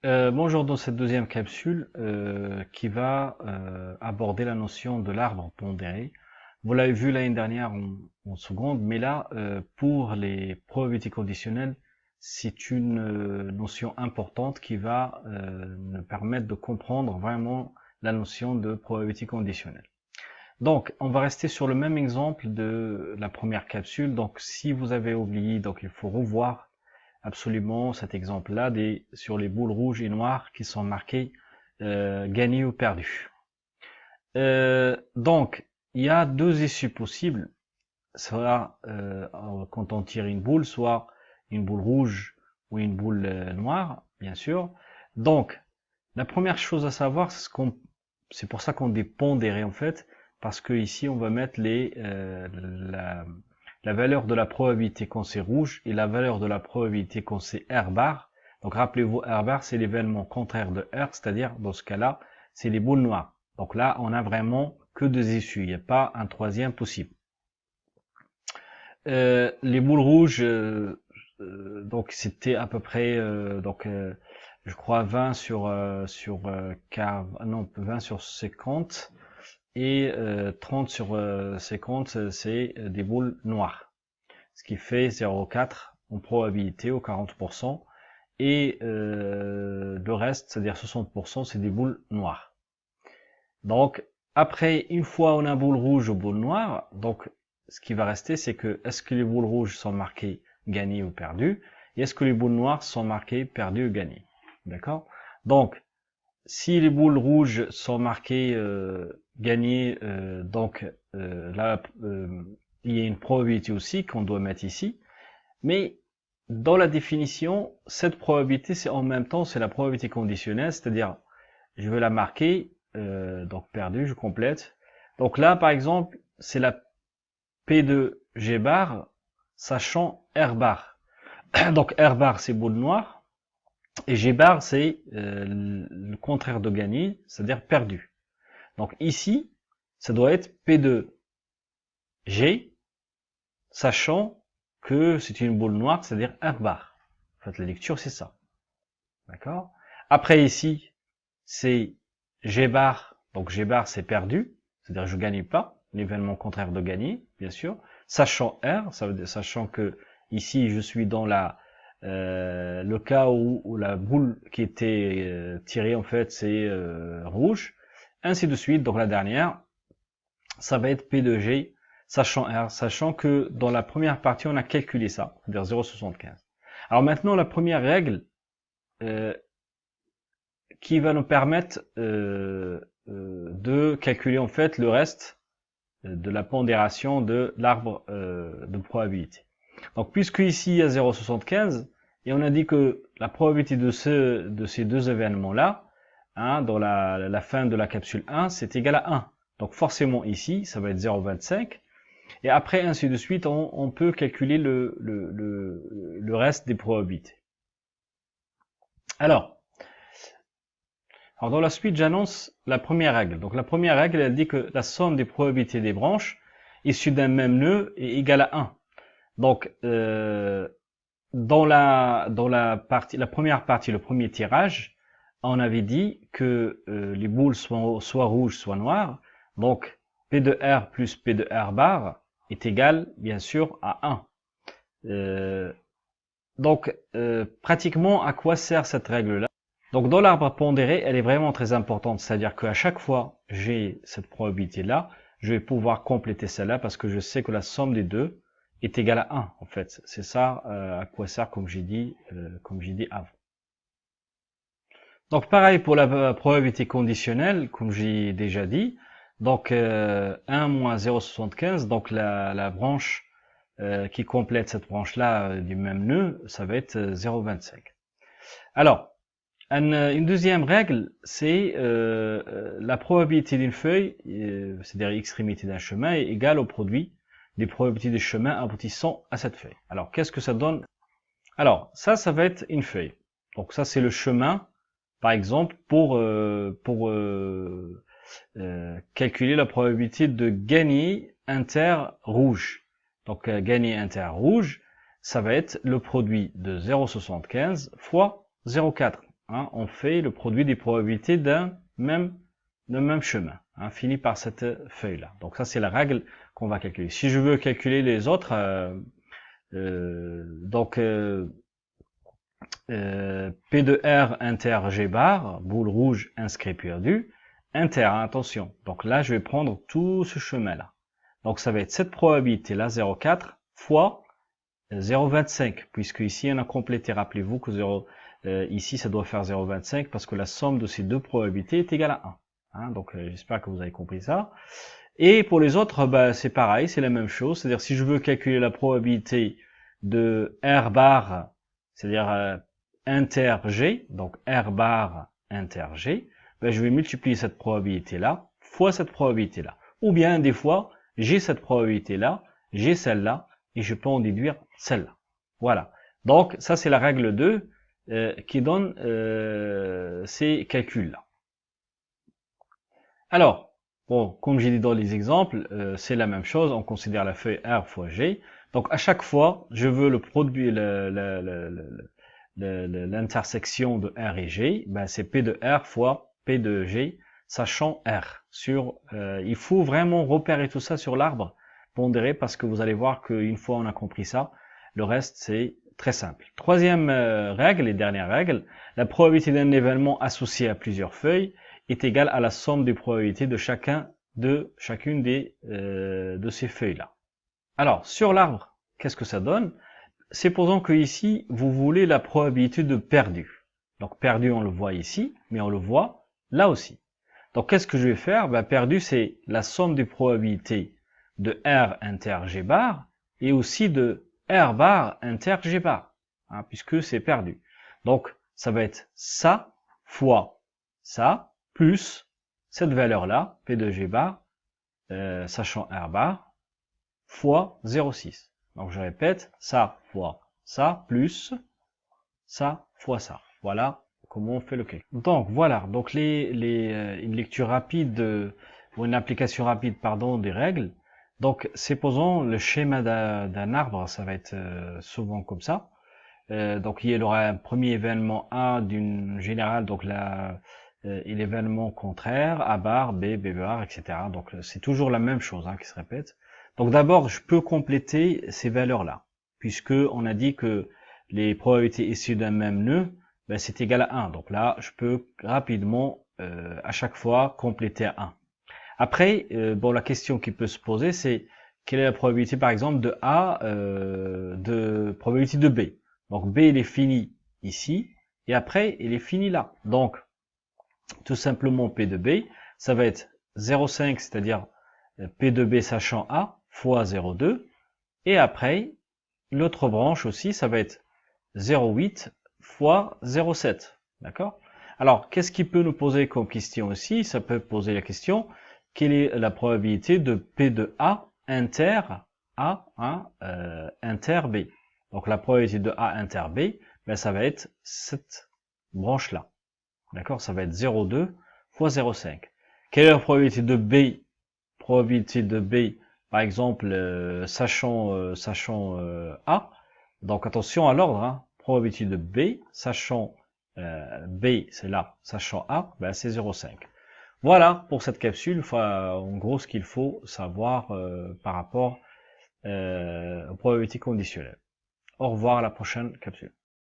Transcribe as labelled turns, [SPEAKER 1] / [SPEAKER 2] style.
[SPEAKER 1] Bonjour, dans cette deuxième capsule qui va aborder la notion de l'arbre pondéré. Vous l'avez vu l'année dernière en seconde, mais là, pour les probabilités conditionnelles, c'est une notion importante qui va nous permettre de comprendre vraiment la notion de probabilité conditionnelle. Donc, on va rester sur le même exemple de la première capsule. Donc, si vous avez oublié, donc il faut revoir absolument cet exemple-là sur les boules rouges et noires qui sont marquées gagné ou perdu. Donc, il y a deux issues possibles, soit quand on tire une boule, soit une boule rouge ou une boule noire, bien sûr. Donc, la première chose à savoir, c'est pour ça qu'on dit pondéré en fait, parce que ici on va mettre la valeur de la probabilité quand c'est rouge et la valeur de la probabilité quand c'est R bar. Donc rappelez-vous, R bar c'est l'événement contraire de R, c'est-à-dire dans ce cas-là, c'est les boules noires. Donc là, on a vraiment que deux issues, il n'y a pas un troisième possible. Les boules rouges, donc c'était à peu près je crois 20 non 20 sur 50 et 30 sur 50 c'est des boules noires, ce qui fait 0,4 en probabilité au 40% et le reste, c'est-à-dire 60%, c'est des boules noires. Donc après, une fois on a boule rouge ou boule noire, donc ce qui va rester, c'est que est-ce que les boules rouges sont marquées gagné ou perdu, et est-ce que les boules noires sont marquées perdu ou gagné. D'accord? Donc, si les boules rouges sont marquées gagné, là, il y a une probabilité aussi qu'on doit mettre ici, mais dans la définition, cette probabilité, c'est en même temps, c'est la probabilité conditionnelle, c'est-à-dire, je vais la marquer, donc perdu, je complète. Donc là, par exemple, c'est la P de G bar, sachant R bar. Donc R bar, c'est boule noire, et G bar, c'est le contraire de gagné, c'est-à-dire perdu. Donc ici, ça doit être P de G, sachant que c'est une boule noire, c'est-à-dire R bar. En fait, la lecture, c'est ça. D'accord? Après ici, c'est G bar, donc G bar, c'est perdu, c'est-à-dire je gagne pas, l'événement contraire de gagner, bien sûr. Sachant R, ça veut dire, sachant que ici, je suis dans le cas où la boule qui était tirée, en fait, c'est rouge, ainsi de suite. Donc la dernière, ça va être P de G, sachant R, sachant que dans la première partie, on a calculé ça, c'est-à-dire 0,75. Alors maintenant, la première règle euh, qui va nous permettre de calculer en fait le reste de la pondération de l'arbre de probabilité. Donc puisque ici il y a 0,75 et on a dit que la probabilité de ces deux événements-là, hein, dans la fin de la capsule 1, c'est égal à 1. Donc forcément ici, ça va être 0,25. Et après, ainsi de suite, on peut calculer le reste des probabilités. Alors dans la suite, j'annonce la première règle. Donc la première règle, elle dit que la somme des probabilités des branches issues d'un même nœud est égale à 1. Donc dans la première partie, le premier tirage, on avait dit que les boules soit rouges, soit noires. Donc P de R plus P de R bar est égal, bien sûr, à 1. Pratiquement, à quoi sert cette règle-là? Donc dans l'arbre pondéré, elle est vraiment très importante, c'est-à-dire qu'à chaque fois j'ai cette probabilité-là, je vais pouvoir compléter celle-là parce que je sais que la somme des deux est égale à 1 en fait. C'est ça à quoi sert comme j'ai dit avant. Donc pareil pour la probabilité conditionnelle, comme j'ai déjà dit. Donc 1 moins 0,75, donc la branche qui complète cette branche-là du même nœud, ça va être 0,25. Alors, une deuxième règle, c'est la probabilité d'une feuille, c'est-à-dire l'extrémité d'un chemin, est égale au produit des probabilités des chemins aboutissant à cette feuille. Alors, qu'est-ce que ça donne? Alors, ça va être une feuille. Donc ça, c'est le chemin, par exemple, pour calculer la probabilité de gagner inter rouge. Donc gagner inter rouge, ça va être le produit de 0,75 fois 0,4. hein, on fait le produit des probabilités d'un même chemin, hein, fini par cette feuille-là. Donc ça, c'est la règle qu'on va calculer. Si je veux calculer les autres, P de R inter G bar, boule rouge, inscrit perdu, inter, hein, attention. Donc là, je vais prendre tout ce chemin-là. Donc ça va être cette probabilité-là, 0,4 fois 0,25, puisque ici on a complété. Rappelez-vous que ici ça doit faire 0,25 parce que la somme de ces deux probabilités est égale à 1. Hein, donc j'espère que vous avez compris ça. Et pour les autres, bah, c'est pareil, c'est la même chose. C'est-à-dire si je veux calculer la probabilité de R bar, c'est-à-dire inter G, donc R bar inter G, ben, je vais multiplier cette probabilité-là fois cette probabilité-là. Ou bien des fois, j'ai cette probabilité-là, j'ai celle-là, et je peux en déduire celle-là. Voilà. Donc ça c'est la règle 2 qui donne ces calculs-là. Alors, bon, comme j'ai dit dans les exemples, c'est la même chose, on considère la feuille R fois G. Donc à chaque fois, je veux le produit, l'intersection de R et G, ben, c'est P de R fois P de G, sachant R. Il faut vraiment repérer tout ça sur l'arbre pondéré parce que vous allez voir qu'une fois on a compris ça, le reste c'est très simple. Troisième règle et dernière règle, la probabilité d'un événement associé à plusieurs feuilles est égale à la somme des probabilités de chacune de ces feuilles-là. Alors, sur l'arbre, qu'est-ce que ça donne? Supposons que ici, vous voulez la probabilité de perdu. Donc perdu, on le voit ici, mais on le voit là aussi. Donc qu'est-ce que je vais faire? Ben, perdu, c'est la somme des probabilités de R inter G bar et aussi de R bar inter G bar, hein, puisque c'est perdu. Donc ça va être ça fois ça plus cette valeur-là, P de G bar, sachant R bar, fois 0,6. Donc je répète, ça fois ça plus ça fois ça. Voilà comment on fait le calcul. Donc voilà, donc une lecture rapide, ou une application rapide, pardon, des règles. Donc supposons le schéma d'un arbre, ça va être souvent comme ça. Donc il y aura un premier événement A d'une générale, donc là, et l'événement contraire, A bar, B bar, etc. Donc c'est toujours la même chose hein, qui se répète. Donc d'abord, je peux compléter ces valeurs-là, puisque on a dit que les probabilités issues d'un même nœud, ben, c'est égal à 1. Donc là, je peux rapidement, à chaque fois, compléter à 1. Après, bon, la question qui peut se poser, c'est quelle est la probabilité, par exemple, de A, probabilité de B. Donc B, il est fini ici, et après, il est fini là. Donc, tout simplement, P de B, ça va être 0,5, c'est-à-dire P de B sachant A, fois 0,2. Et après, l'autre branche aussi, ça va être 0,8 fois 0,7. D'accord? Alors, qu'est-ce qui peut nous poser comme question aussi? Ça peut poser la question, quelle est la probabilité de P de A inter A, hein, inter B? Donc, la probabilité de A inter B, ben, ça va être cette branche-là. D'accord? Ça va être 0,2 fois 0,5. Quelle est la probabilité de B? Probabilité de B, par exemple, sachant A. Donc attention à l'ordre, hein. Probabilité de B, sachant B, c'est là, sachant A, ben c'est 0,5. Voilà pour cette capsule, en gros ce qu'il faut savoir par rapport aux probabilités conditionnelles. Au revoir à la prochaine capsule.